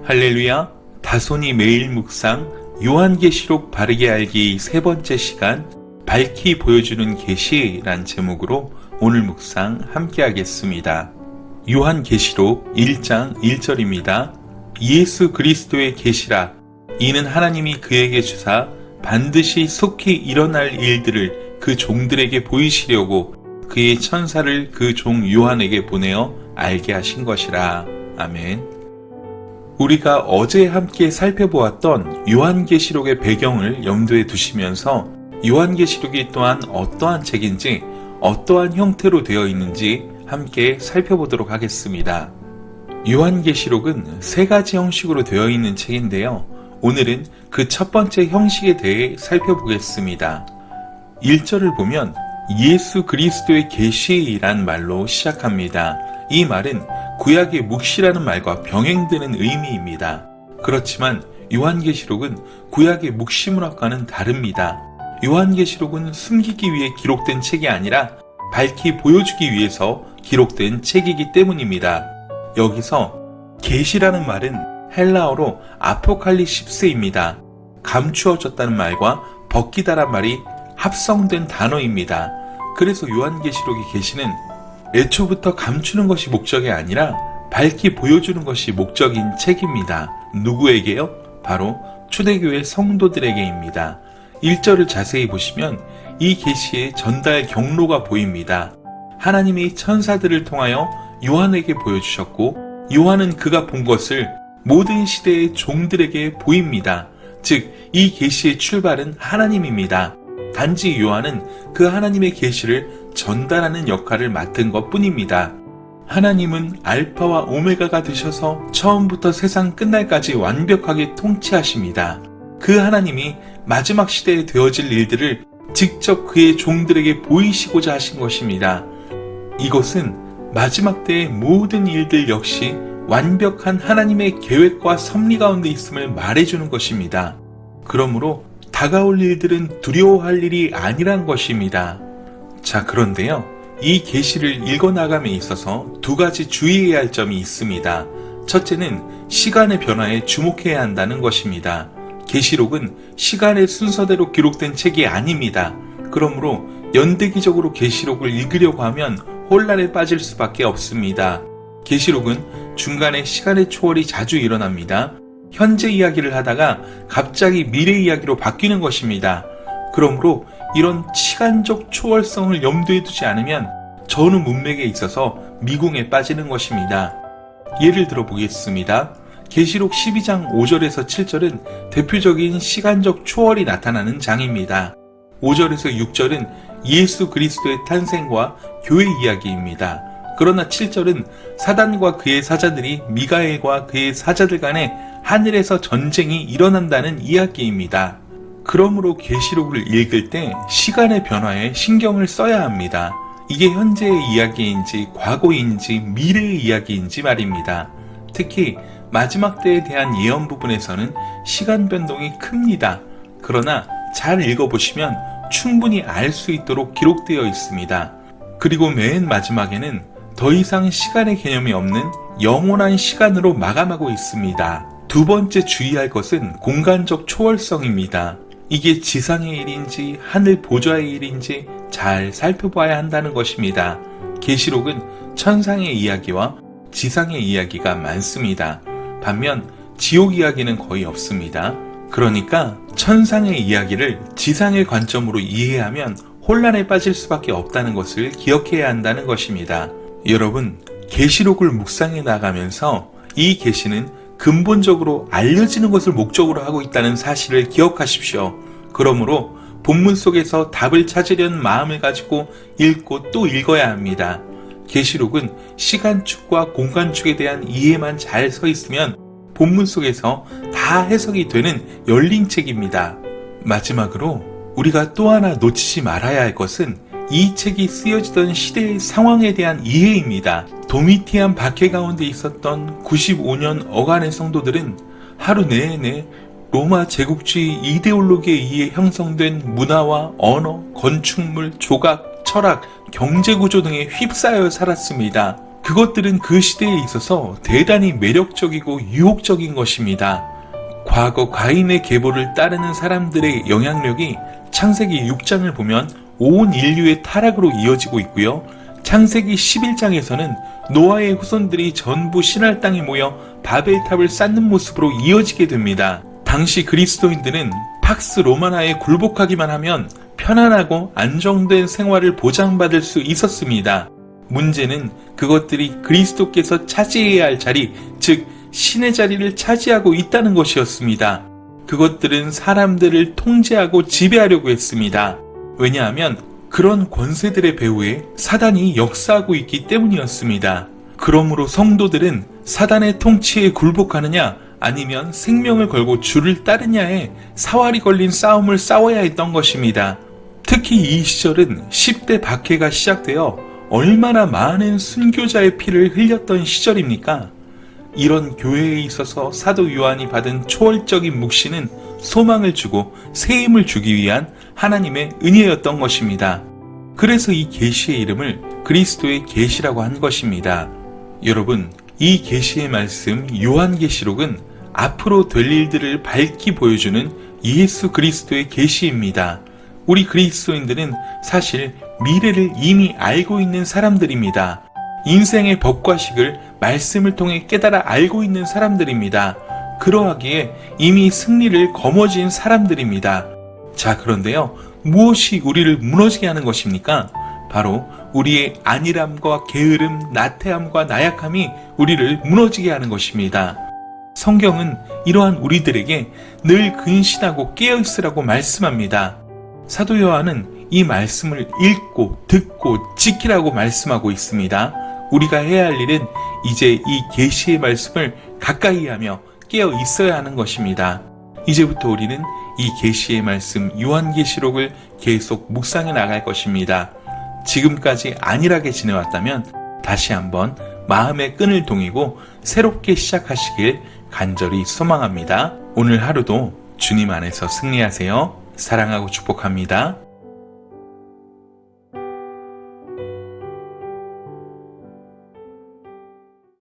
할렐루야, 다손이 매일 묵상 요한계시록 바르게 알기 세 번째 시간 밝히 보여주는 계시란 제목으로 오늘 묵상 함께 하겠습니다. 요한계시록 1장 1절입니다. 예수 그리스도의 계시라. 이는 하나님이 그에게 주사 반드시 속히 일어날 일들을 그 종들에게 보이시려고 그의 천사를 그 종 요한에게 보내어 알게 하신 것이라. 아멘. 우리가 어제 함께 살펴보았던 요한계시록의 배경을 염두에 두시면서 요한계시록이 또한 어떠한 책인지 어떠한 형태로 되어 있는지 함께 살펴보도록 하겠습니다. 요한계시록은 세 가지 형식으로 되어 있는 책인데요. 오늘은 그 첫 번째 형식에 대해 살펴보겠습니다. 1절을 보면 예수 그리스도의 계시란 말로 시작합니다. 이 말은 구약의 묵시라는 말과 병행되는 의미입니다. 그렇지만 요한계시록은 구약의 묵시문학과는 다릅니다. 요한계시록은 숨기기 위해 기록된 책이 아니라 밝히 보여주기 위해서 기록된 책이기 때문입니다. 여기서 계시라는 말은 헬라어로 아포칼리십스입니다. 감추어졌다는 말과 벗기다란 말이 합성된 단어입니다. 그래서 요한계시록의 계시는 애초부터 감추는 것이 목적이 아니라 밝히 보여주는 것이 목적인 책입니다. 누구에게요? 바로 초대교회 성도들에게입니다. 1절을 자세히 보시면 이 계시의 전달 경로가 보입니다. 하나님이 천사들을 통하여 요한에게 보여주셨고 요한은 그가 본 것을 모든 시대의 종들에게 보입니다. 즉, 이 계시의 출발은 하나님입니다. 단지 요한은 그 하나님의 계시를 전달하는 역할을 맡은 것 뿐입니다. 하나님은 알파와 오메가가 되셔서 처음부터 세상 끝날까지 완벽하게 통치하십니다. 그 하나님이 마지막 시대에 되어질 일들을 직접 그의 종들에게 보이시고자 하신 것입니다. 이것은 마지막 때의 모든 일들 역시 완벽한 하나님의 계획과 섭리 가운데 있음을 말해주는 것입니다. 그러므로 다가올 일들은 두려워할 일이 아니란 것입니다. 자, 그런데요. 이 계시를 읽어나감에 있어서 두 가지 주의해야 할 점이 있습니다. 첫째는 시간의 변화에 주목해야 한다는 것입니다. 계시록은 시간의 순서대로 기록된 책이 아닙니다. 그러므로 연대기적으로 계시록을 읽으려고 하면 혼란에 빠질 수밖에 없습니다. 계시록은 중간에 시간의 초월이 자주 일어납니다. 현재 이야기를 하다가 갑자기 미래 이야기로 바뀌는 것입니다. 그러므로 이런 시간적 초월성을 염두에 두지 않으면 전후 문맥에 있어서 미궁에 빠지는 것입니다. 예를 들어 보겠습니다. 계시록 12장 5절에서 7절은 대표적인 시간적 초월이 나타나는 장입니다. 5절에서 6절은 예수 그리스도의 탄생과 교회 이야기입니다. 그러나 7절은 사단과 그의 사자들이 미가엘과 그의 사자들 간에 하늘에서 전쟁이 일어난다는 이야기입니다. 그러므로 계시록을 읽을 때 시간의 변화에 신경을 써야 합니다. 이게 현재의 이야기인지 과거인지 미래의 이야기인지 말입니다. 특히 마지막 때에 대한 예언 부분에서는 시간 변동이 큽니다. 그러나 잘 읽어보시면 충분히 알 수 있도록 기록되어 있습니다. 그리고 맨 마지막에는 더 이상 시간의 개념이 없는 영원한 시간으로 마감하고 있습니다. 두 번째 주의할 것은 공간적 초월성입니다. 이게 지상의 일인지 하늘 보좌의 일인지 잘 살펴봐야 한다는 것입니다. 계시록은 천상의 이야기와 지상의 이야기가 많습니다. 반면 지옥 이야기는 거의 없습니다. 그러니까 천상의 이야기를 지상의 관점으로 이해하면 혼란에 빠질 수밖에 없다는 것을 기억해야 한다는 것입니다. 여러분, 계시록을 묵상해 나가면서 이 계시는 근본적으로 알려지는 것을 목적으로 하고 있다는 사실을 기억하십시오. 그러므로 본문 속에서 답을 찾으려는 마음을 가지고 읽고 또 읽어야 합니다. 계시록은 시간축과 공간축에 대한 이해만 잘 서 있으면 본문 속에서 다 해석이 되는 열린 책입니다. 마지막으로 우리가 또 하나 놓치지 말아야 할 것은 이 책이 쓰여지던 시대의 상황에 대한 이해입니다. 도미티안 박해 가운데 있었던 95년 어간의 성도들은 하루 내내 로마 제국주의 이데올로기에 의해 형성된 문화와 언어, 건축물, 조각, 철학, 경제구조 등에 휩싸여 살았습니다. 그것들은 그 시대에 있어서 대단히 매력적이고 유혹적인 것입니다. 과거 가인의 계보를 따르는 사람들의 영향력이 창세기 6장을 보면 온 인류의 타락으로 이어지고 있고요. 창세기 11장에서는 노아의 후손들이 전부 신할 땅에 모여 바벨탑을 쌓는 모습으로 이어지게 됩니다. 당시 그리스도인들은 팍스 로마나에 굴복하기만 하면 편안하고 안정된 생활을 보장받을 수 있었습니다. 문제는 그것들이 그리스도께서 차지해야 할 자리, 즉 신의 자리를 차지하고 있다는 것이었습니다. 그것들은 사람들을 통제하고 지배하려고 했습니다. 왜냐하면 그런 권세들의 배후에 사단이 역사하고 있기 때문이었습니다. 그러므로 성도들은 사단의 통치에 굴복하느냐 아니면 생명을 걸고 주를 따르냐에 사활이 걸린 싸움을 싸워야 했던 것입니다. 특히 이 시절은 10대 박해가 시작되어 얼마나 많은 순교자의 피를 흘렸던 시절입니까? 이런 교회에 있어서 사도 요한이 받은 초월적인 묵시는 소망을 주고 새 힘을 주기 위한 하나님의 은혜였던 것입니다. 그래서 이 계시의 이름을 그리스도의 계시라고 한 것입니다. 여러분, 이 계시의 말씀 요한계시록은 앞으로 될 일들을 밝히 보여주는 예수 그리스도의 계시입니다. 우리 그리스도인들은 사실 미래를 이미 알고 있는 사람들입니다. 인생의 법과식을 말씀을 통해 깨달아 알고 있는 사람들입니다. 그러하기에 이미 승리를 거머쥔 사람들입니다. 자, 그런데요, 무엇이 우리를 무너지게 하는 것입니까? 바로 우리의 안일함과 게으름, 나태함과 나약함이 우리를 무너지게 하는 것입니다. 성경은 이러한 우리들에게 늘 근신하고 깨어있으라고 말씀합니다. 사도 요한은 이 말씀을 읽고 듣고 지키라고 말씀하고 있습니다. 우리가 해야 할 일은 이제 이 계시의 말씀을 가까이 하며 깨어 있어야 하는 것입니다. 이제부터 우리는 이 계시의 말씀 요한계시록을 계속 묵상해 나갈 것입니다. 지금까지 안일하게 지내왔다면 다시 한번 마음의 끈을 동이고 새롭게 시작하시길 간절히 소망합니다. 오늘 하루도 주님 안에서 승리하세요. 사랑하고 축복합니다.